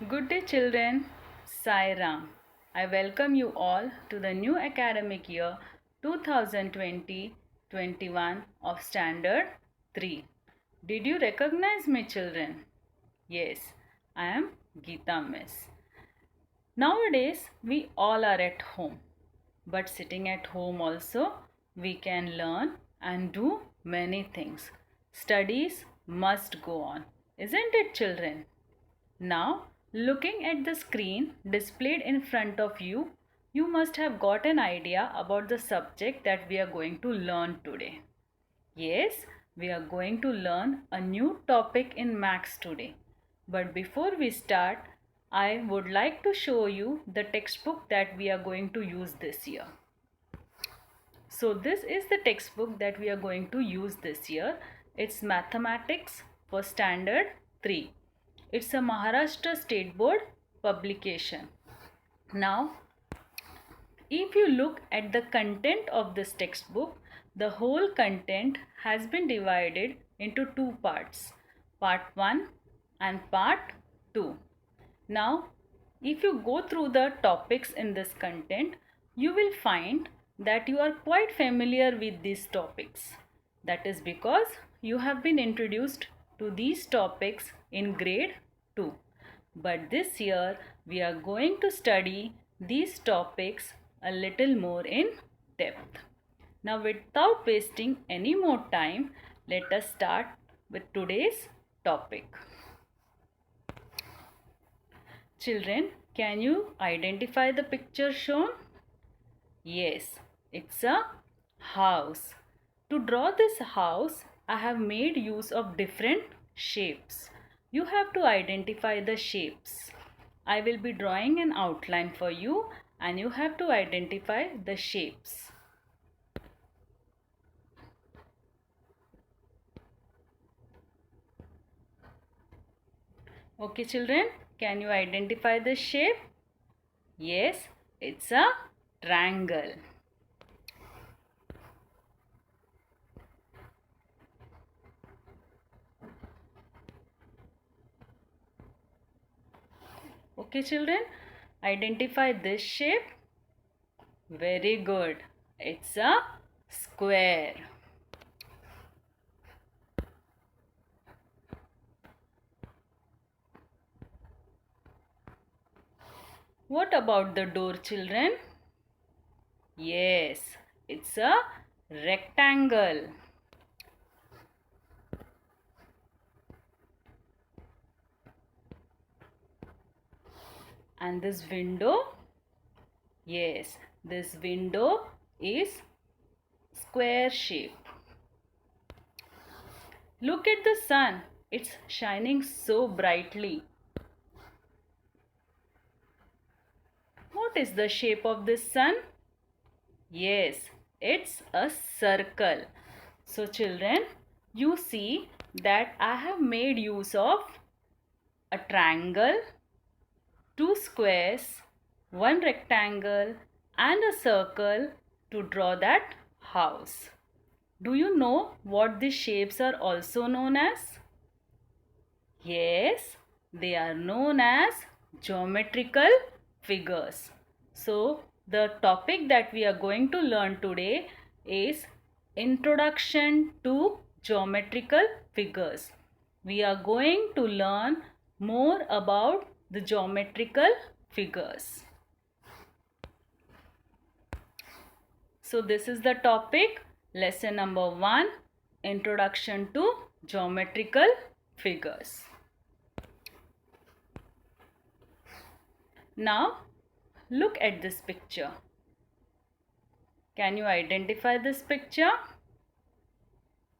Good day, children. Sai Ram. I welcome you all to the new academic year 2020-21 of Standard 3. Did you recognize me, children? Yes, I am Geeta Miss. Nowadays, we all are at home. But sitting at home also, we can learn and do many things. Studies must go on. Isn't it, children? Now, looking at the screen displayed in front of you, you must have got an idea about the subject that we are going to learn today. Yes, we are going to learn a new topic in Maths today. But before we start, I would like to show you the textbook that we are going to use this year. So this is the textbook that we are going to use this year. It's Mathematics for Standard 3. It's a Maharashtra State Board publication. Now, if you look at the content of this textbook, the whole content has been divided into two parts, part 1 and part 2. Now, if you go through the topics in this content, you will find that you are quite familiar with these topics. That is because you have been introduced to these topics in grade 2. But this year we are going to study these topics a little more in depth. Now, without wasting any more time, let us start with today's topic. Children, can you identify the picture shown? Yes, it's a house. To draw this house, I have made use of different shapes. You have to identify the shapes. I will be drawing an outline for you and you have to identify the shapes. Okay, children, can you identify the shape? Yes, it's a triangle. Okay, children, identify this shape. Very good. It's a square. What about the door, children? Yes, it's a rectangle. And this window? Yes, this window is square shape. Look at the sun. It's shining so brightly. What is the shape of this sun? Yes, it's a circle. So children, you see that I have made use of a triangle, two squares, one rectangle and a circle to draw that house. Do you know what these shapes are also known as? Yes, they are known as geometrical figures. So, the topic that we are going to learn today is Introduction to Geometrical Figures. We are going to learn more about the geometrical figures. So, this is the topic, lesson number 1, Introduction to Geometrical Figures. Now, look at this picture. Can you identify this picture?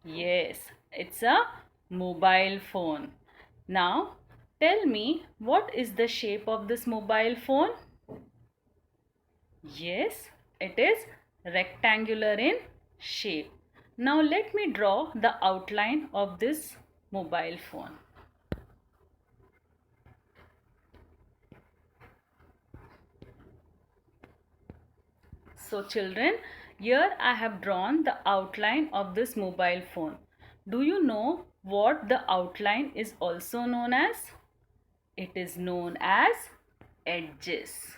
Yes, it's a mobile phone. Now, tell me, what is the shape of this mobile phone? Yes, it is rectangular in shape. Now, let me draw the outline of this mobile phone. So children, here I have drawn the outline of this mobile phone. Do you know what the outline is also known as? It is known as edges.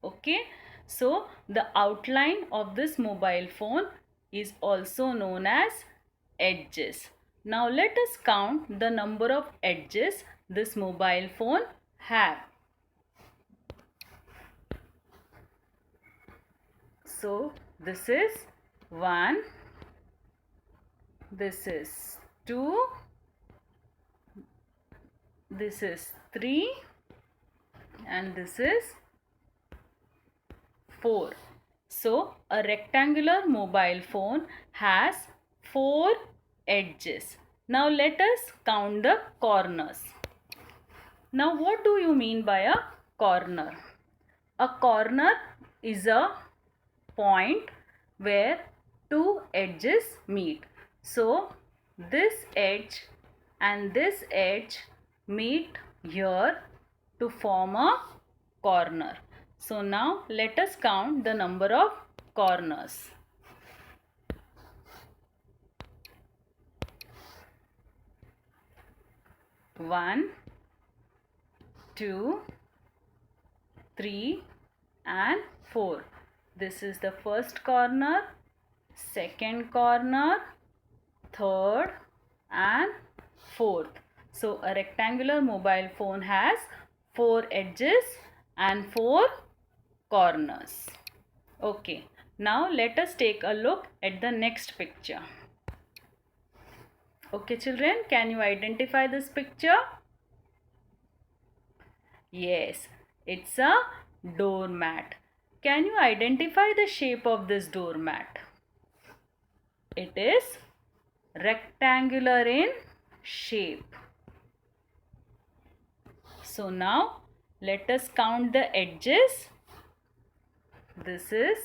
Okay, so the outline of this mobile phone is also known as edges. Now let us count the number of edges this mobile phone have. So this is 1, this is 2, this is 3, and this is 4. So a rectangular mobile phone has 4 edges. Now let us count the corners. Now what do you mean by a corner? A corner is a point where two edges meet. So this edge and this edge meet here to form a corner. So now let us count the number of corners. 1, 2, 3 and 4. This is the first corner, second corner, third and fourth. So a rectangular mobile phone has 4 edges and 4 corners. Okay, now let us take a look at the next picture. Okay children, can you identify this picture? Yes, it's a doormat. Can you identify the shape of this doormat? It is rectangular in shape. So now let us count the edges. This is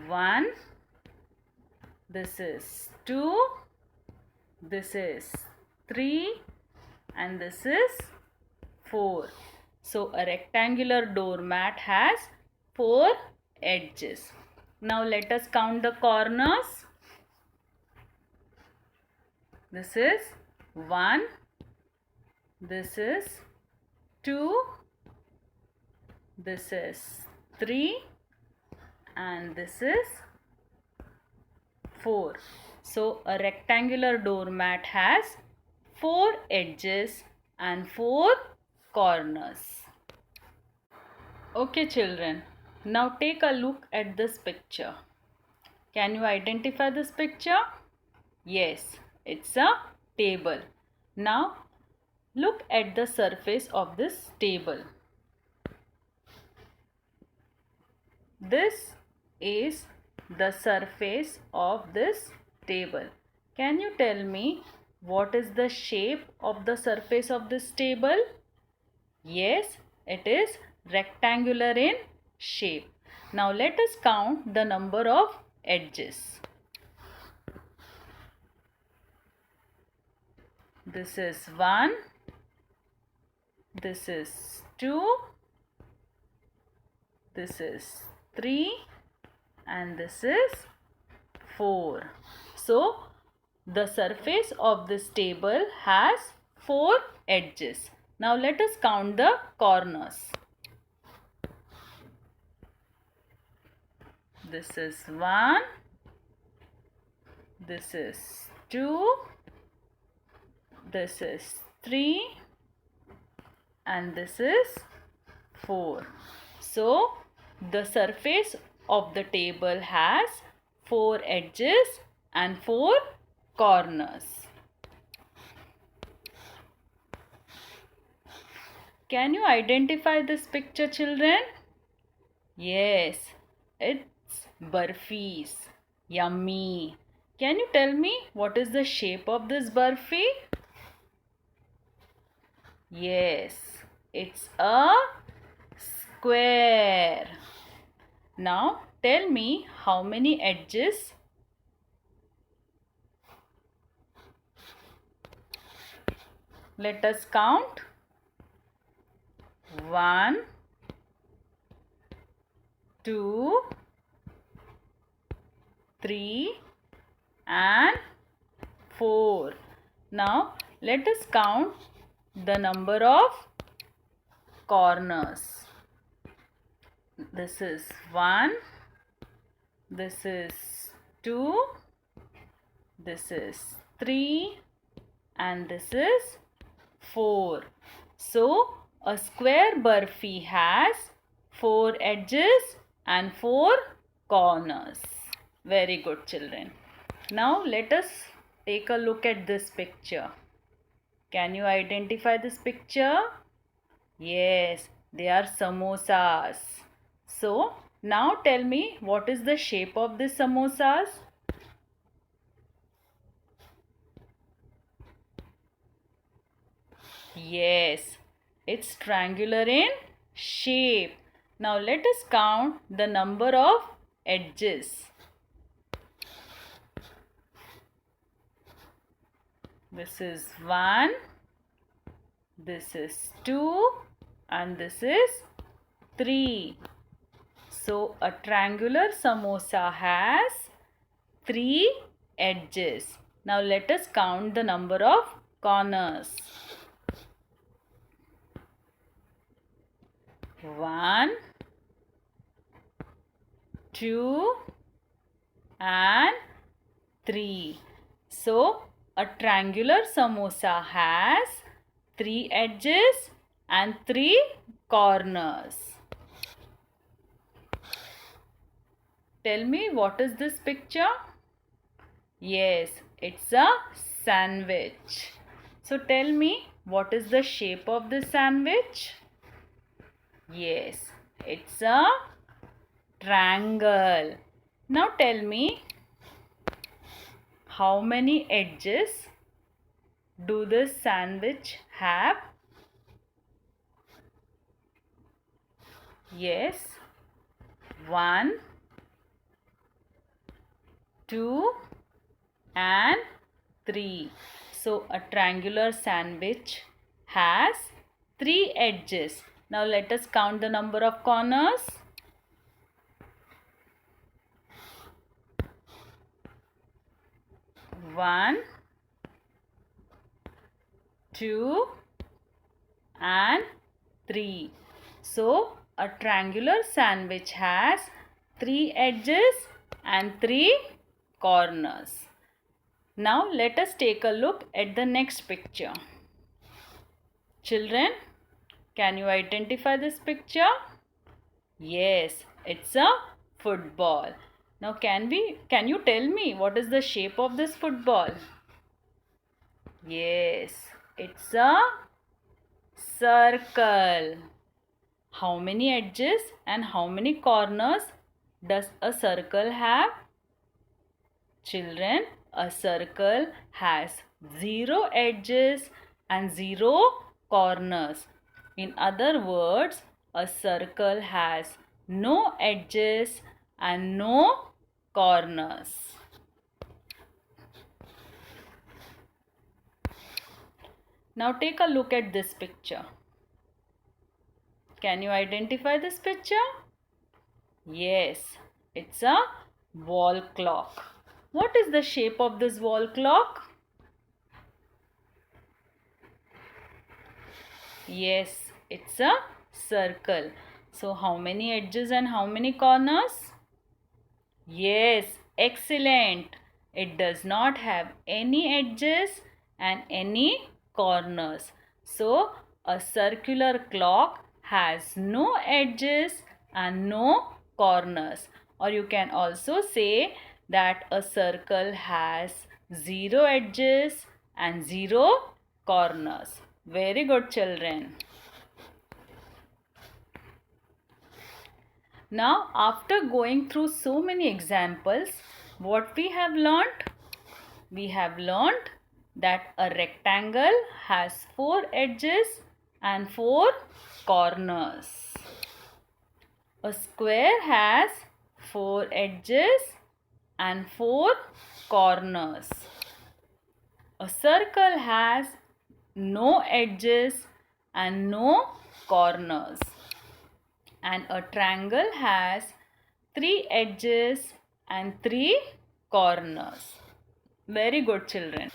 1, this is 2, this is 3 and this is 4. So a rectangular doormat has 4 edges. Now let us count the corners. This is 1, this is 2, this is 3 and this is 4. So a rectangular doormat has 4 edges and 4 corners. Okay children, now take a look at this picture. Can you identify this picture? Yes, it's a table. Now look at the surface of this table. This is the surface of this table. Can you tell me what is the shape of the surface of this table? Yes, it is rectangular in shape. Now let us count the number of edges. This is 1, this is 2, this is 3 and this is 4. So the surface of this table has 4 edges. Now let us count the corners. This is 1, this is 2, this is 3 and this is 4. So the surface of the table has 4 edges and 4 corners. Can you identify this picture children? Yes, it's burfis. Yummy. Can you tell me what is the shape of this burfi? Yes, it's a square. Now tell me how many edges? Let us count. 1, 2, 3 and 4. Now let us count the number of corners. This is 1, this is 2, this is 3, and this is 4. So a square burfi has 4 edges and 4 corners. Very good, children. Now let us take a look at this picture. Can you identify this picture? Yes, they are samosas. So now tell me, what is the shape of these samosas? Yes, it's triangular in shape. Now let us count the number of edges. This is 1, this is 2, and this is 3. So a triangular samosa has 3 edges. Now let us count the number of corners. 1, 2, and 3. So a triangular samosa has 3 edges and 3 corners. Tell me, what is this picture? Yes, it's a sandwich. So tell me, what is the shape of this sandwich? Yes, it's a triangle. Now tell me, how many edges do this sandwich have? Yes, 1, 2, and 3. So a triangular sandwich has 3 edges. Now let us count the number of corners. 1, 2, and 3. So a triangular sandwich has 3 edges and 3 corners. Now let us take a look at the next picture. Children, can you identify this picture? Yes, it's a football. Now can you tell me, what is the shape of this football? Yes, it's a circle. How many edges and how many corners does a circle have? Children, a circle has 0 edges and 0 corners. In other words, a circle has no edges and no corners. Now take a look at this picture. Can you identify this picture? Yes, it's a wall clock. What is the shape of this wall clock? Yes, it's a circle. So how many edges and how many corners? Yes, excellent. It does not have any edges and any corners. So a circular clock has no edges and no corners. Or you can also say that a circle has 0 edges and 0 corners. Very good, children. Now, after going through so many examples, what we have learnt? We have learnt that a rectangle has 4 edges and 4 corners. A square has 4 edges and 4 corners. A circle has no edges and no corners. And a triangle has 3 edges and 3 corners. Very good, children.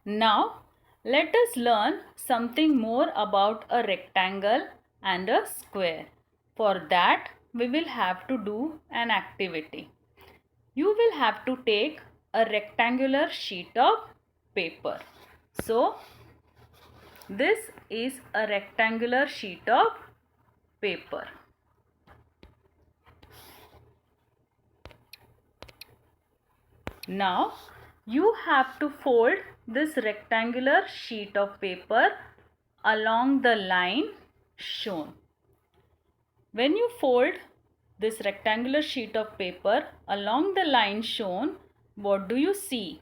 Now Let us learn something more about a rectangle and a square. For that, we will have to do an activity. You will have to take a rectangular sheet of paper. So, this is a rectangular sheet of paper. Now, you have to fold this rectangular sheet of paper along the line shown. When you fold this rectangular sheet of paper along the line shown, what do you see?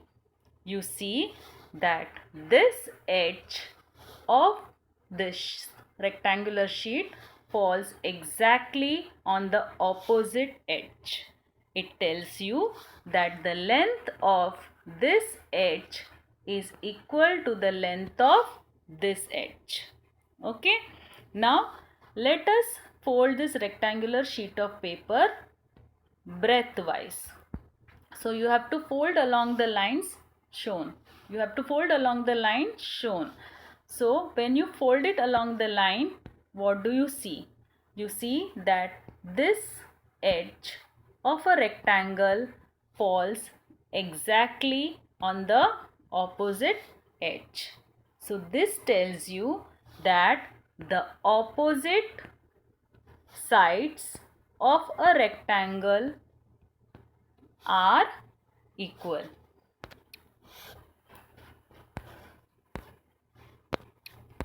You see that this edge of this rectangular sheet falls exactly on the opposite edge. It tells you that the length of this edge is equal to the length of this edge. Okay. Now let us fold this rectangular sheet of paper breadthwise. So you have to fold along the lines shown. You have to fold along the line shown. So when you fold it along the line, what do you see? You see that this edge of a rectangle falls exactly on the opposite edge. So this tells you that the opposite sides of a rectangle are equal.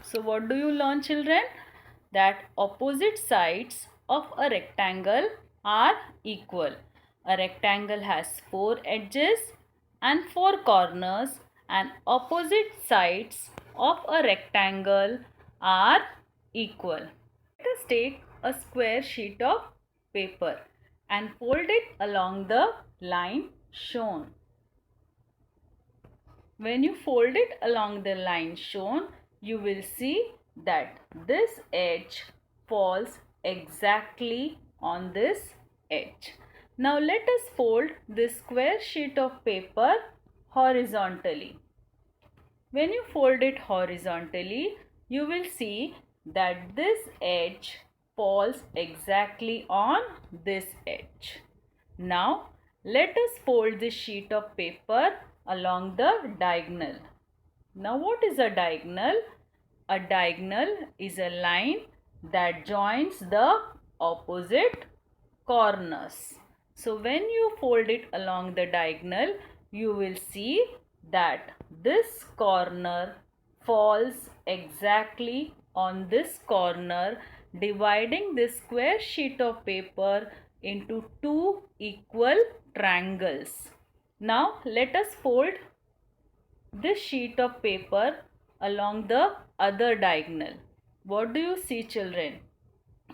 So what do you learn, children? That opposite sides of a rectangle are equal. A rectangle has 4 edges and 4 corners, and opposite sides of a rectangle are equal. Let us take a square sheet of paper and fold it along the line shown. When you fold it along the line shown, you will see that this edge falls exactly on this edge. Now let us fold this square sheet of paper horizontally. When you fold it horizontally, you will see that this edge falls exactly on this edge. Now let us fold this sheet of paper along the diagonal. Now what is a diagonal? A diagonal is a line that joins the opposite corners. So when you fold it along the diagonal, you will see that this corner falls exactly on this corner, dividing this square sheet of paper into 2 equal triangles. Now let us fold this sheet of paper along the other diagonal. What do you see, children?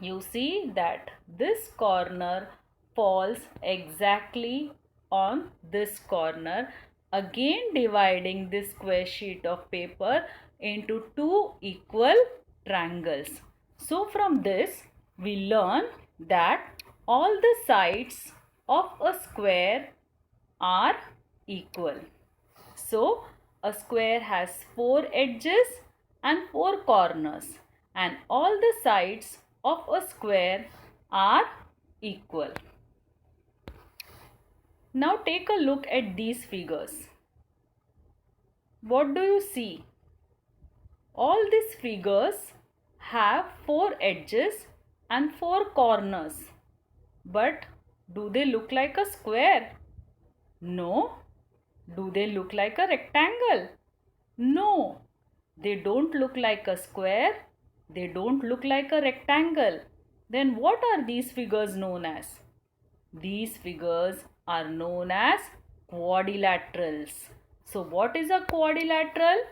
You see that this corner falls exactly on this corner, again dividing this square sheet of paper into 2 equal triangles. So from this we learn that all the sides of a square are equal. So a square has 4 edges and 4 corners, and all the sides of a square are equal. Now take a look at these figures. What do you see? All these figures have 4 edges and 4 corners. But do they look like a square? No. Do they look like a rectangle? No. They don't look like a square. They don't look like a rectangle. Then what are these figures known as? These figures are known as quadrilaterals. So what is a quadrilateral?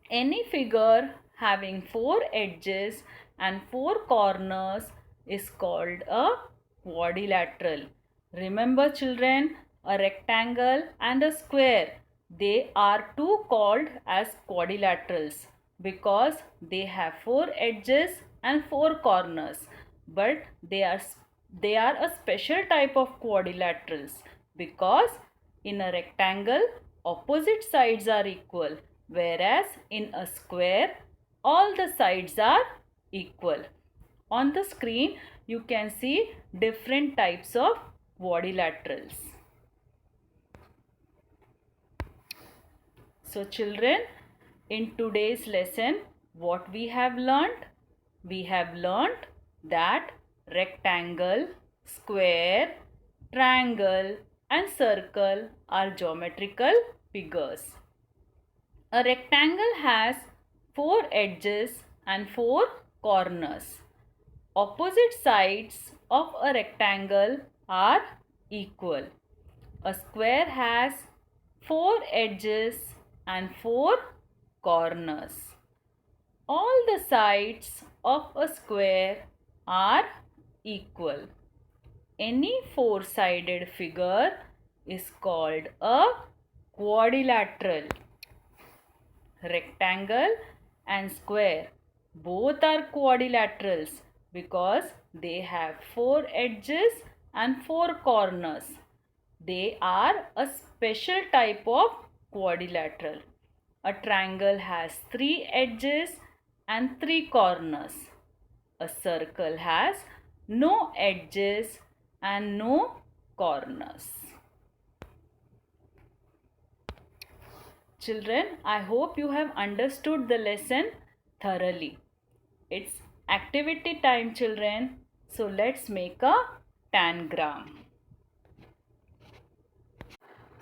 Any figure having 4 edges and 4 corners is called a quadrilateral. Remember, children, a rectangle and a square, they are too called as quadrilaterals because they have 4 edges and 4 corners, but they are a special type of quadrilaterals because in a rectangle opposite sides are equal, whereas in a square, all the sides are equal. On the screen, you can see different types of quadrilaterals. So children, in today's lesson, what we have learnt? We have learnt that rectangle, square, triangle and circle are geometrical figures. A rectangle has 4 edges and 4 corners. Opposite sides of a rectangle are equal. A square has 4 edges and 4 corners. All the sides of a square are equal. Any four-sided figure is called a quadrilateral. Rectangle and square both are quadrilaterals because they have 4 edges and 4 corners. They are a special type of quadrilateral. A triangle has 3 edges and 3 corners. A circle has no edges and no corners. Children, I hope you have understood the lesson thoroughly. It's activity time, children. So let's make a tangram.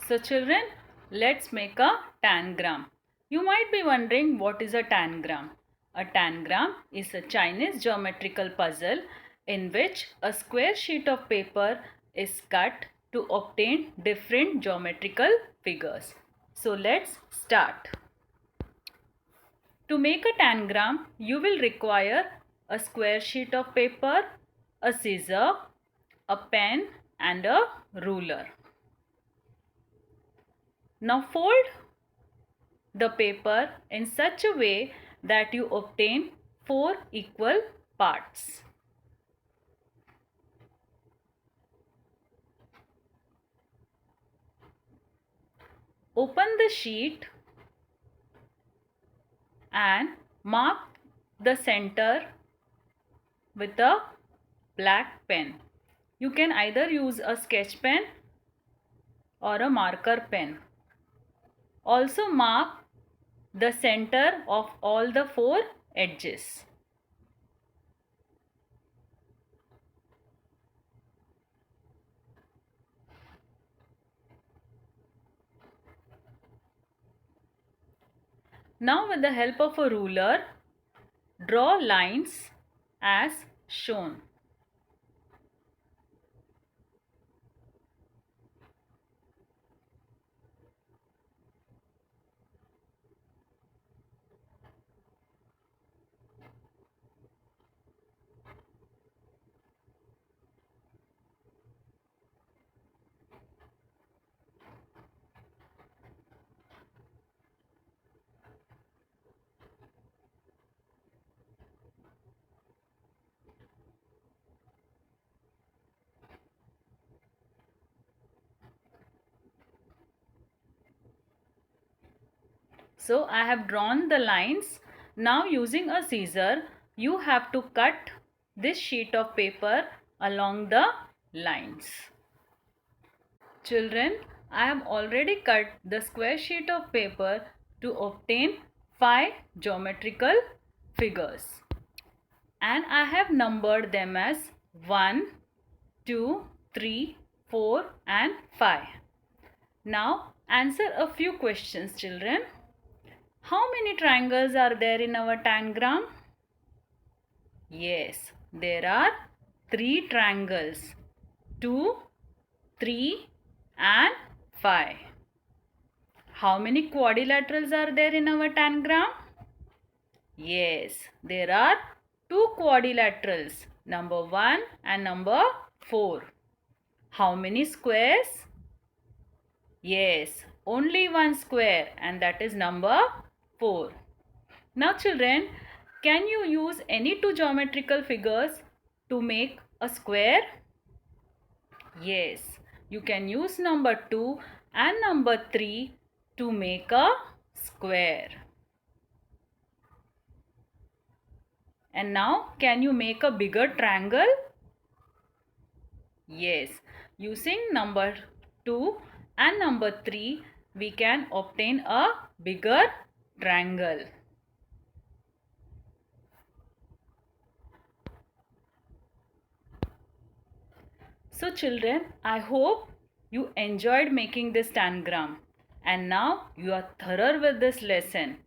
So children, let's make a tangram. You might be wondering what is a tangram. A tangram is a Chinese geometrical puzzle in which a square sheet of paper is cut to obtain different geometrical figures. So let's start. To make a tangram, you will require a square sheet of paper, a scissor, a pen and a ruler. Now fold the paper in such a way that you obtain 4 equal parts. Open the sheet and mark the center with a black pen. You can either use a sketch pen or a marker pen. Also mark the center of all the 4 edges. Now with the help of a ruler, draw lines as shown. So I have drawn the lines. Now using a scissor, you have to cut this sheet of paper along the lines. Children, I have already cut the square sheet of paper to obtain 5 geometrical figures. And I have numbered them as 1, 2, 3, 4 and 5. Now answer a few questions, children. How many triangles are there in our tangram? Yes, there are 3 triangles. 2, 3 and 5. How many quadrilaterals are there in our tangram? Yes, there are 2 quadrilaterals. Number 1 and number 4. How many squares? Yes, only one square and that is number 4. Now children, can you use any 2 geometrical figures to make a square? Yes, you can use number 2 and number 3 to make a square. And now, can you make a bigger triangle? Yes, using number 2 and number 3, we can obtain a bigger triangle. So children, I hope you enjoyed making this tangram and now you are thorough with this lesson.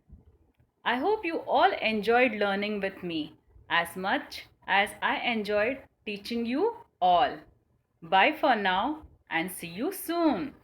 I hope you all enjoyed learning with me as much as I enjoyed teaching you all. Bye for now and see you soon.